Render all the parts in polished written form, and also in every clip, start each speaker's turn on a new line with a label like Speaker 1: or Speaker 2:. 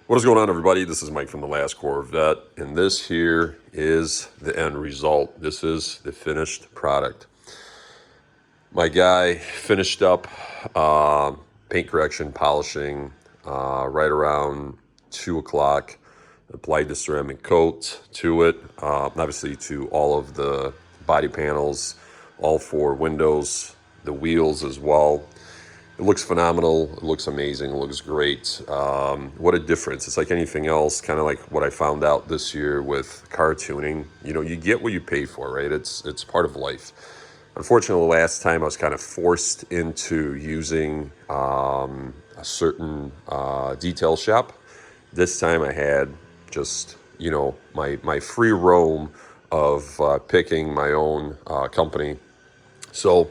Speaker 1: What is going on, everybody? This is Mike from the Last Corvette, and this here is the end result. This is the finished product. My guy finished up paint correction, polishing right around 2 o'clock. Applied the ceramic coat to it, obviously to all of the body panels, all 4 windows, the wheels as well. It looks phenomenal. It looks amazing. It looks great. What a difference. It's like anything else, kind of like what I found out this year with car tuning. You know, you get what you pay for, right? It's part of life. Unfortunately, last time I was kind of forced into using a certain detail shop. This time I had just, my free roam of picking my own company. So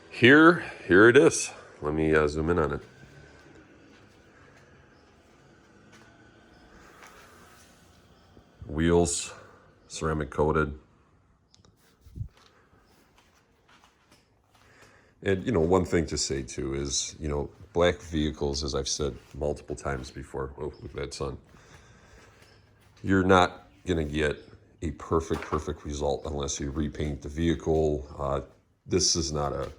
Speaker 1: here it is. Let me zoom in on it. Wheels, ceramic coated. And, one thing to say too is, black vehicles, as I've said multiple times before, with that sun, you're not going to get a perfect result unless you repaint the vehicle. This is not a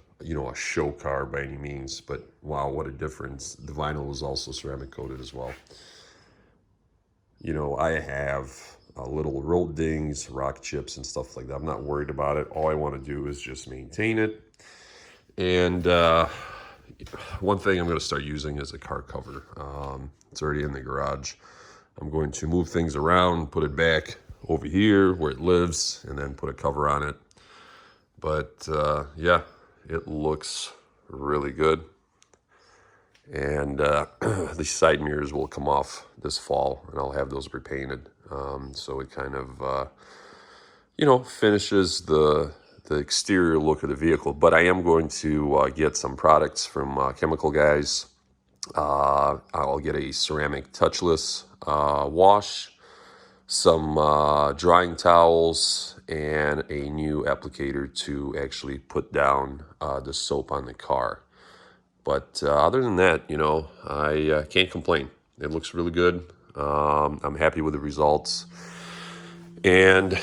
Speaker 1: show car by any means, but wow, what a difference. The vinyl is also ceramic coated as well. I have little road dings, rock chips, and stuff like that. I'm not worried about it. All I want to do is just maintain it. And one thing I'm going to start using is a car cover. It's already in the garage. I'm going to move things around, put it back over here where it lives, and then put a cover on it. But yeah, it looks really good. And the side mirrors will come off this fall, and I'll have those repainted. So it kind of, finishes the exterior look of the vehicle. But I am going to get some products from chemical guys. I'll get a ceramic touchless wash, some drying towels, and a new applicator to actually put down the soap on the car. But other than that, I can't complain. It looks really good. I'm happy with the results. And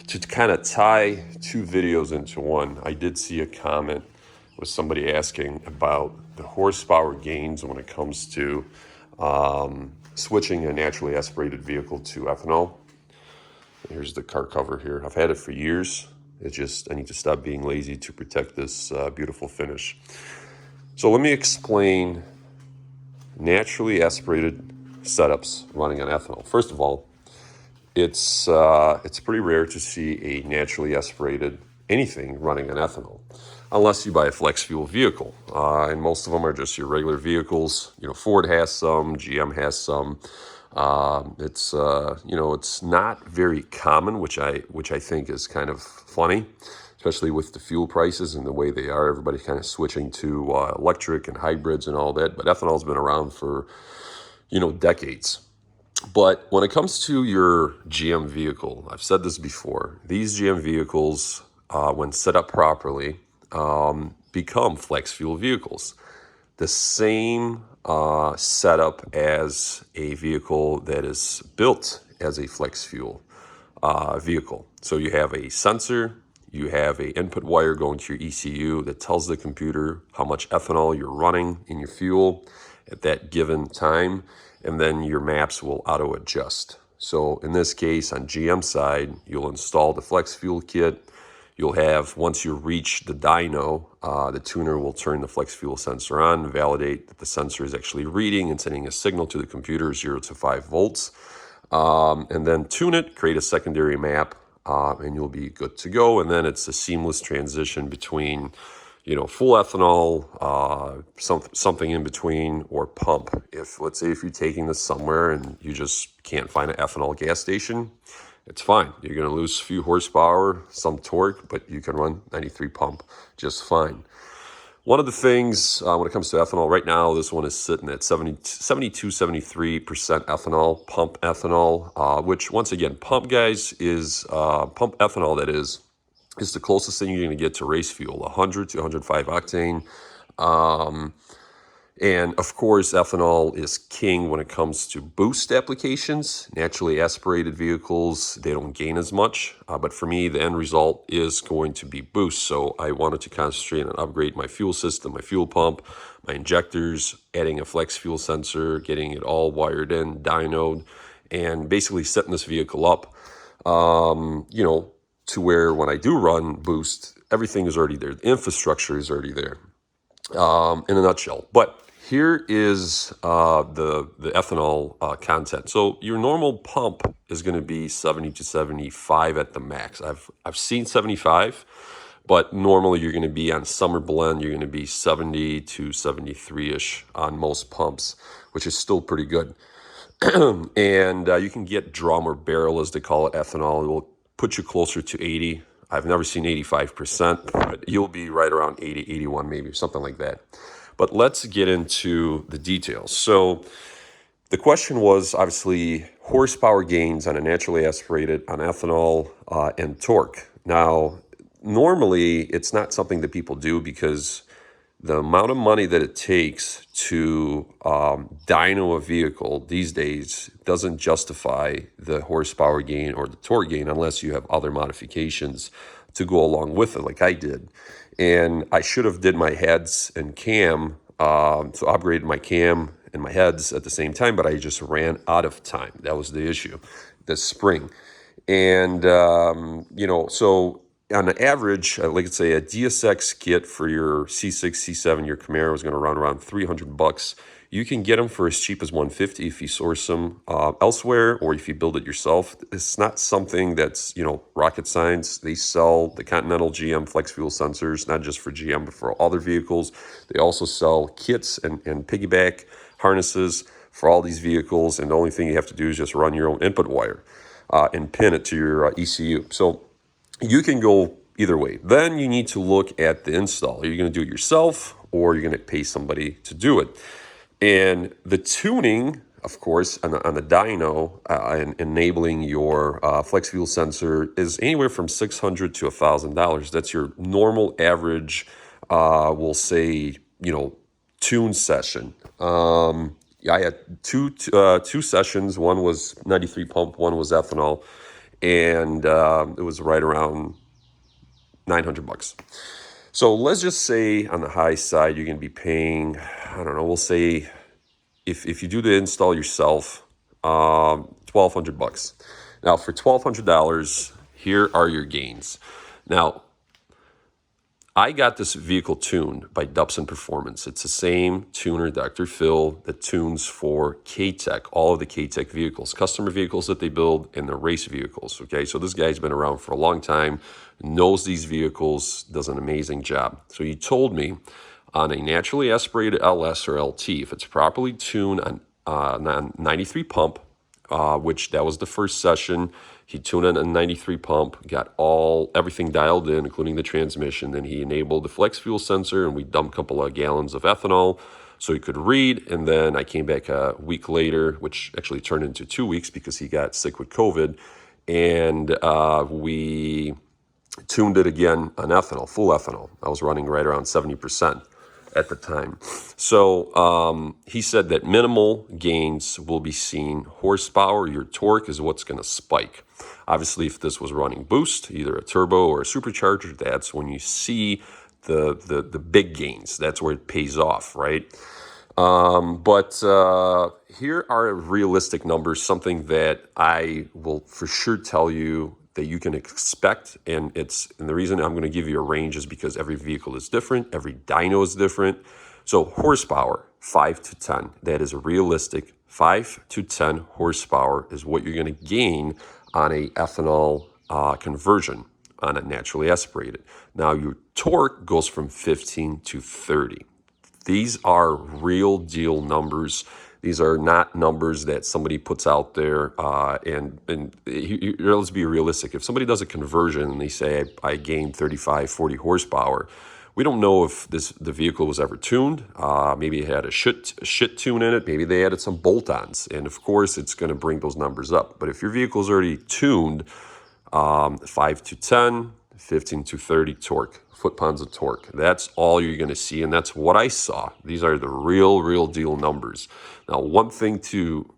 Speaker 1: to kind of tie 2 videos into one, I did see a comment with somebody asking about the horsepower gains when it comes to switching a naturally aspirated vehicle to ethanol. Here's the car cover here. I've had it for years. It's just, I need to stop being lazy to protect this beautiful finish. So let me explain naturally aspirated setups running on ethanol. First of all, it's pretty rare to see a naturally aspirated anything running on ethanol, unless you buy a flex fuel vehicle. And most of them are just your regular vehicles. Ford has some, GM has some. It's not very common, which I think is kind of funny, especially with the fuel prices and the way they are. Everybody's kind of switching to electric and hybrids and all that. But ethanol's been around for, decades. But when it comes to your GM vehicle, I've said this before, these GM vehicles, when set up properly, become flex fuel vehicles. The same setup as a vehicle that is built as a flex fuel vehicle. So you have a sensor, you have an input wire going to your ECU that tells the computer how much ethanol you're running in your fuel at that given time, and then your maps will auto adjust. So in this case, on GM side, you'll install the flex fuel kit. You'll have, once you reach the dyno, the tuner will turn the flex fuel sensor on and validate that the sensor is actually reading and sending a signal to the computer 0 to 5 volts. And then tune it, create a secondary map, and you'll be good to go. And then it's a seamless transition between, full ethanol, something in between, or pump. Let's say if you're taking this somewhere and you just can't find an ethanol gas station, it's fine. You're going to lose a few horsepower, some torque, but you can run 93 pump just fine. One of the things when it comes to ethanol, right now, this one is sitting at 73% ethanol, pump ethanol, which, once again, pump, guys, is pump ethanol, that is the closest thing you're going to get to race fuel, 100 to 105 octane. And of course, ethanol is king when it comes to boost applications. Naturally aspirated vehicles, they don't gain as much. But for me, the end result is going to be boost. So I wanted to concentrate on upgrade my fuel system, my fuel pump, my injectors, adding a flex fuel sensor, getting it all wired in, dynoed, and basically setting this vehicle up, to where when I do run boost, everything is already there. The infrastructure is already there, in a nutshell. But here is the ethanol content. So your normal pump is going to be 70 to 75 at the max. I've seen 75, but normally you're going to be on summer blend. You're going to be 70 to 73-ish on most pumps, which is still pretty good. And you can get drum or barrel, as they call it, ethanol. It will put you closer to 80. I've never seen 85%, but you'll be right around 80, 81 maybe, something like that. But let's get into the details. So the question was obviously horsepower gains on a naturally aspirated, on ethanol, and torque. Now, normally it's not something that people do because the amount of money that it takes to dyno a vehicle these days doesn't justify the horsepower gain or the torque gain unless you have other modifications to go along with it, like I did. And I should have did my heads and cam, so upgraded my cam and my heads at the same time, but I just ran out of time. That was the issue this spring. And, so on the average, like let's say a DSX kit for your C6, C7, your Camaro is going to run around $300. You can get them for as cheap as $150 if you source them elsewhere or if you build it yourself. It's not something that's, rocket science. They sell the Continental GM flex fuel sensors, not just for GM, but for other vehicles. They also sell kits and piggyback harnesses for all these vehicles. And the only thing you have to do is just run your own input wire and pin it to your ECU. So you can go either way. Then you need to look at the install. Are you going to do it yourself or you're going to pay somebody to do it? And the tuning, of course, on the dyno and enabling your flex fuel sensor is anywhere from $600 to $1,000. That's your normal average, we'll say, tune session. I had two sessions. One was 93 pump, one was ethanol, and it was right around $900. So let's just say on the high side, you're going to be paying, I don't know, we'll say if you do the install yourself, $1,200. Now for $1,200, here are your gains. Now, I got this vehicle tuned by Dubson Performance. It's the same tuner, Dr. Phil, that tunes for K-Tech, all of the K-Tech vehicles, customer vehicles that they build and the race vehicles, okay? So this guy's been around for a long time, knows these vehicles, does an amazing job. So he told me on a naturally aspirated LS or LT, if it's properly tuned on 93 pump, which that was the first session. He tuned in a 93 pump, got everything dialed in, including the transmission. Then he enabled the flex fuel sensor, and we dumped a couple of gallons of ethanol so he could read. And then I came back a week later, which actually turned into 2 weeks because he got sick with COVID. And we tuned it again on ethanol, full ethanol. I was running right around 70% at the time. So he said that minimal gains will be seen. Horsepower, your torque is what's going to spike. Obviously, if this was running boost, either a turbo or a supercharger, that's when you see the big gains. That's where it pays off, right? But here are realistic numbers, something that I will for sure tell you that you can expect. And the reason I'm going to give you a range is because every vehicle is different. Every dyno is different. So horsepower, 5 to 10. That is realistic. 5 to 10 horsepower is what you're going to gain on a ethanol conversion on a naturally aspirated. Now your torque goes from 15 to 30. These are real deal numbers. These are not numbers that somebody puts out there. Let's be realistic. If somebody does a conversion and they say, I gained 35, 40 horsepower, we don't know if the vehicle was ever tuned. Maybe it had a shit tune in it. Maybe they added some bolt-ons. And of course, it's going to bring those numbers up. But if your vehicle is already tuned 5 to 10, 15 to 30 torque, foot-pounds of torque. That's all you're going to see, and that's what I saw. These are the real deal numbers. Now, one thing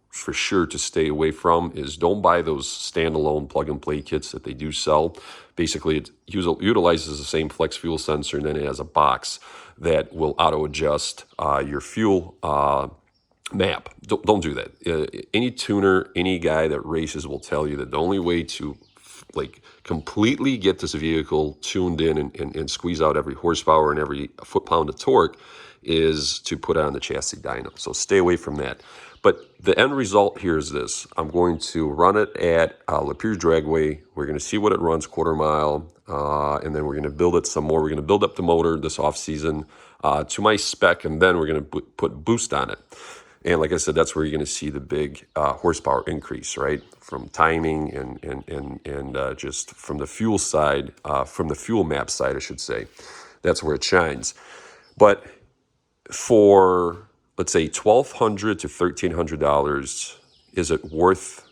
Speaker 1: for sure to stay away from is don't buy those standalone plug-and-play kits that they do sell. Basically, it utilizes the same flex fuel sensor, and then it has a box that will auto-adjust your fuel map. Don't do that. Any tuner, any guy that races will tell you that the only way to like completely get this vehicle tuned in and squeeze out every horsepower and every foot-pound of torque is to put on the chassis dyno. So stay away from that. But the end result here is this. I'm going to run it at Lapeer Dragway. We're going to see what it runs, quarter mile, and then we're going to build it some more. We're going to build up the motor this off-season to my spec, and then we're going to put boost on it. And like I said, that's where you're going to see the big horsepower increase, right? From timing and just from the fuel side, from the fuel map side, I should say. That's where it shines. But for, let's say, $1,200 to $1,300, is it worth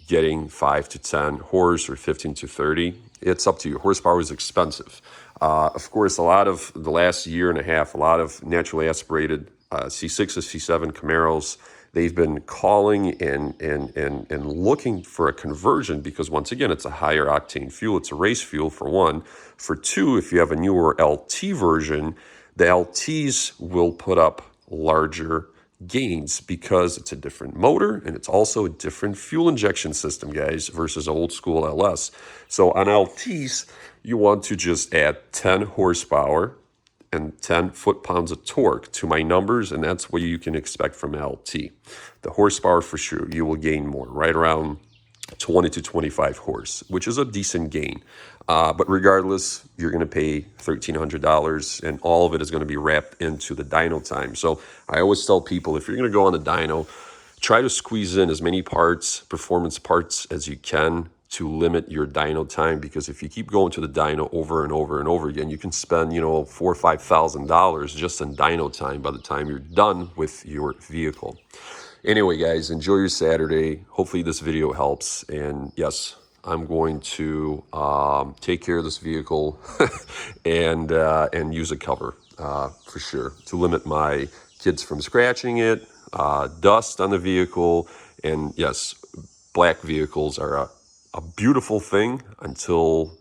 Speaker 1: getting 5 to 10 horse or 15 to 30? It's up to you. Horsepower is expensive. Of course, a lot of the last year and a half, a lot of naturally aspirated C6s, C7 Camaros, they've been calling and looking for a conversion because, once again, it's a higher octane fuel. It's a race fuel, for one. For two, if you have a newer LT version, the LTs will put up larger gains because it's a different motor and it's also a different fuel injection system, guys, versus old school LS. So on LTs, you want to just add 10 horsepower and 10 foot-pounds of torque to my numbers, and that's what you can expect from LT. The horsepower, for sure, you will gain more, right around 20 to 25 horse, which is a decent gain. But regardless, you're going to pay $1,300, and all of it is going to be wrapped into the dyno time. So I always tell people, if you're going to go on the dyno, try to squeeze in as many parts, performance parts, as you can to limit your dyno time, because if you keep going to the dyno over and over and over again, you can spend, $4,000 or $5,000 just in dyno time by the time you're done with your vehicle. Anyway, guys, enjoy your Saturday. Hopefully this video helps. And yes, I'm going to take care of this vehicle and use a cover for sure to limit my kids from scratching it, dust on the vehicle. And yes, black vehicles are a beautiful thing until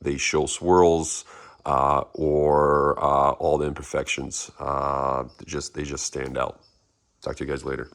Speaker 1: they show swirls or all the imperfections. They just stand out. Talk to you guys later.